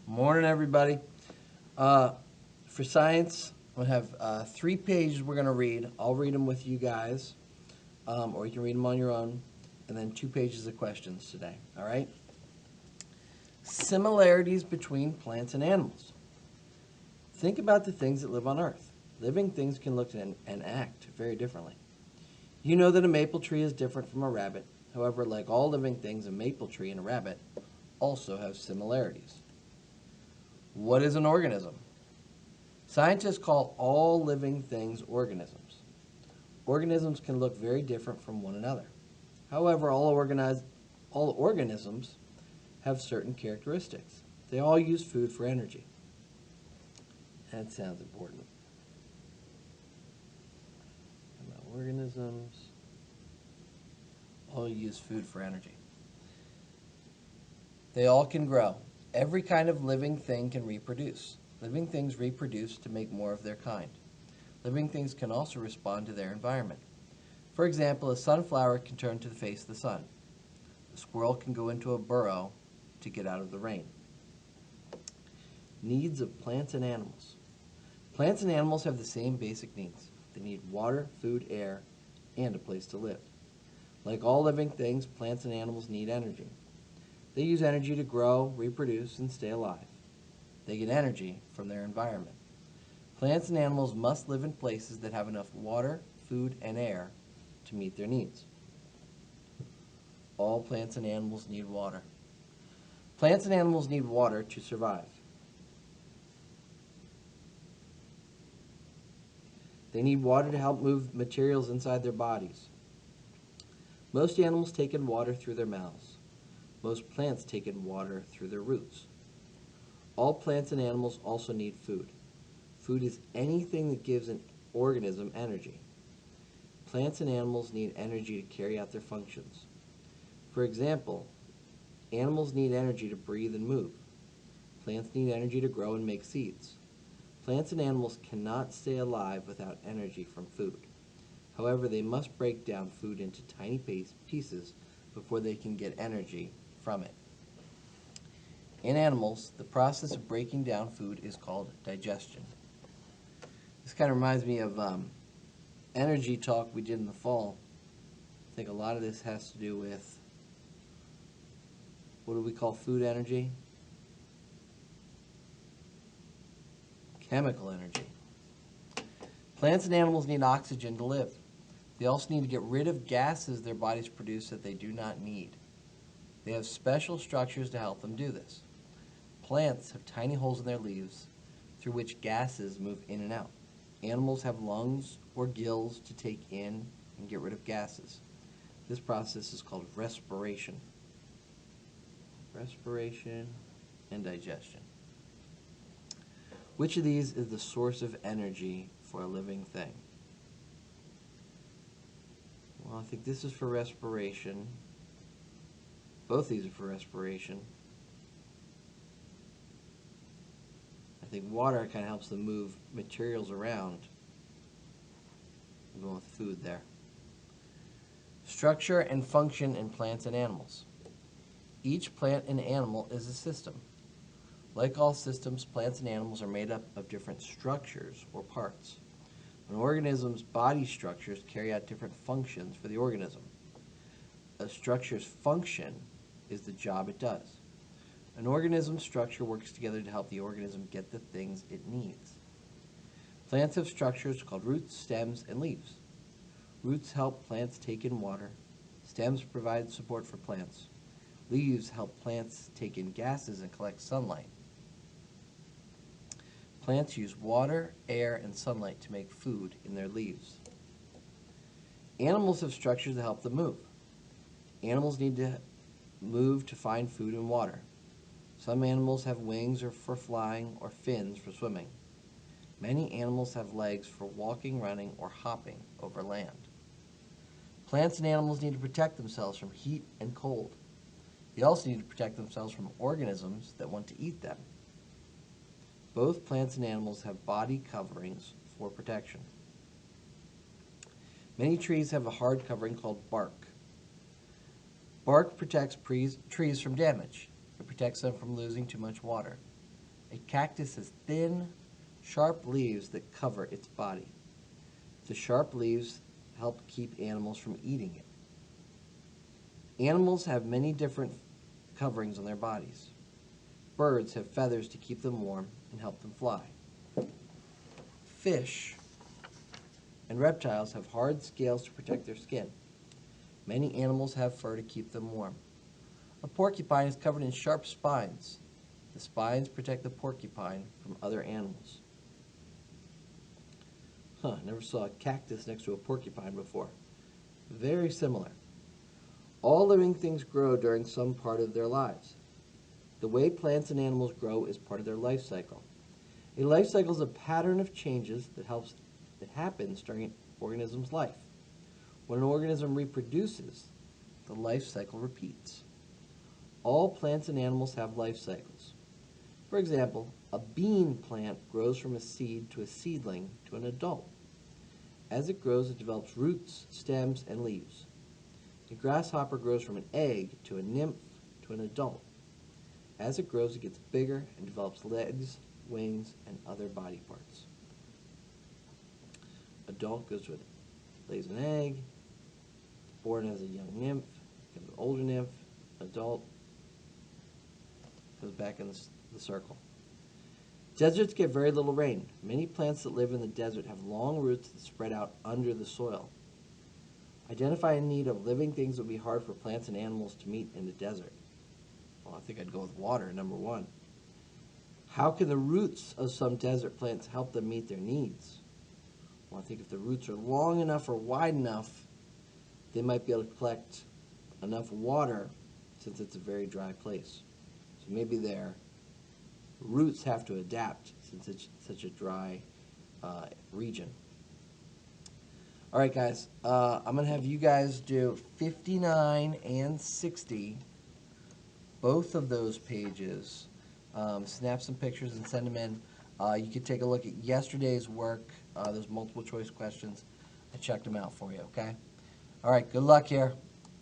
Morning, everybody. For science, I'm going to have 3 pages we're going to read. I'll read them with you guys, or you can read them on your own, and then 2 pages of questions today, all right? Similarities between plants and animals. Think about the things that live on Earth. Living things can look and act very differently. You know that a maple tree is different from a rabbit. However, like all living things, a maple tree and a rabbit also have similarities. What is an organism? Scientists call all living things organisms. Organisms can look very different from one another. However, all organisms have certain characteristics. They all use food for energy. That sounds important. Organisms all use food for energy. They all can grow. Every kind of living thing can reproduce. Living things reproduce to make more of their kind. Living things can also respond to their environment. For example, a sunflower can turn to the face of the sun. A squirrel can go into a burrow to get out of the rain. Needs of plants and animals. Plants and animals have the same basic needs. They need water, food, air, and a place to live. Like all living things, plants and animals need energy. They use energy to grow, reproduce, and stay alive. They get energy from their environment. Plants and animals must live in places that have enough water, food, and air to meet their needs. All plants and animals need water. Plants and animals need water to survive. They need water to help move materials inside their bodies. Most animals take in water through their mouths. Most plants take in water through their roots. All plants and animals also need food. Food is anything that gives an organism energy. Plants and animals need energy to carry out their functions. For example, animals need energy to breathe and move. Plants need energy to grow and make seeds. Plants and animals cannot stay alive without energy from food. However, they must break down food into tiny pieces before they can get energy from it. In animals, the process of breaking down food is called digestion. This kind of reminds me of energy talk we did in the fall. I think a lot of this has to do with, what do we call food energy? Chemical energy. Plants and animals need oxygen to live. They also need to get rid of gases their bodies produce that they do not need. They have special structures to help them do this. Plants have tiny holes in their leaves through which gases move in and out. Animals have lungs or gills to take in and get rid of gases. This process is called respiration. Respiration and digestion. Which of these is the source of energy for a living thing? Well, I think this is for respiration. Both these are for respiration. I think water kind of helps them move materials around. I'm going with food there. Structure and function in plants and animals. Each plant and animal is a system. Like all systems, plants and animals are made up of different structures or parts. An organism's body structures carry out different functions for the organism. A structure's function is the job it does. An organism's structure works together to help the organism get the things it needs. Plants have structures called roots, stems, and leaves. Roots help plants take in water. Stems provide support for plants. Leaves help plants take in gases and collect sunlight. Plants use water, air, and sunlight to make food in their leaves. Animals have structures that help them move. Animals need to move to find food and water. Some animals have wings for flying or fins for swimming. Many animals have legs for walking, running, or hopping over land. Plants and animals need to protect themselves from heat and cold. They also need to protect themselves from organisms that want to eat them. Both plants and animals have body coverings for protection. Many trees have a hard covering called bark. Bark protects trees from damage. It protects them from losing too much water. A cactus has thin, sharp leaves that cover its body. The sharp leaves help keep animals from eating it. Animals have many different coverings on their bodies. Birds have feathers to keep them warm and help them fly. Fish and reptiles have hard scales to protect their skin. Many animals have fur to keep them warm. A porcupine is covered in sharp spines. The spines protect the porcupine from other animals. Never saw a cactus next to a porcupine before. Very similar. All living things grow during some part of their lives. The way plants and animals grow is part of their life cycle. A life cycle is a pattern of changes that happens during an organism's life. When an organism reproduces, the life cycle repeats. All plants and animals have life cycles. For example, a bean plant grows from a seed to a seedling to an adult. As it grows, it develops roots, stems, and leaves. A grasshopper grows from an egg to a nymph to an adult. As it grows, it gets bigger and develops legs, wings, and other body parts. Adult lays an egg, born as a young nymph, becomes an older nymph, adult, goes back in the circle. Deserts get very little rain. Many plants that live in the desert have long roots that spread out under the soil. Identify a need of living things that would be hard for plants and animals to meet in the desert. Well, I think I'd go with water, number one. How can the roots of some desert plants help them meet their needs? Well, I think if the roots are long enough or wide enough, they might be able to collect enough water since it's a very dry place. So maybe their roots have to adapt since it's such a dry region. All right, guys, I'm going to have you guys do 59 and 60, both of those pages. Snap some pictures and send them in. You can take a look at yesterday's work. Those multiple choice questions. I checked them out for you, okay? All right, good luck here.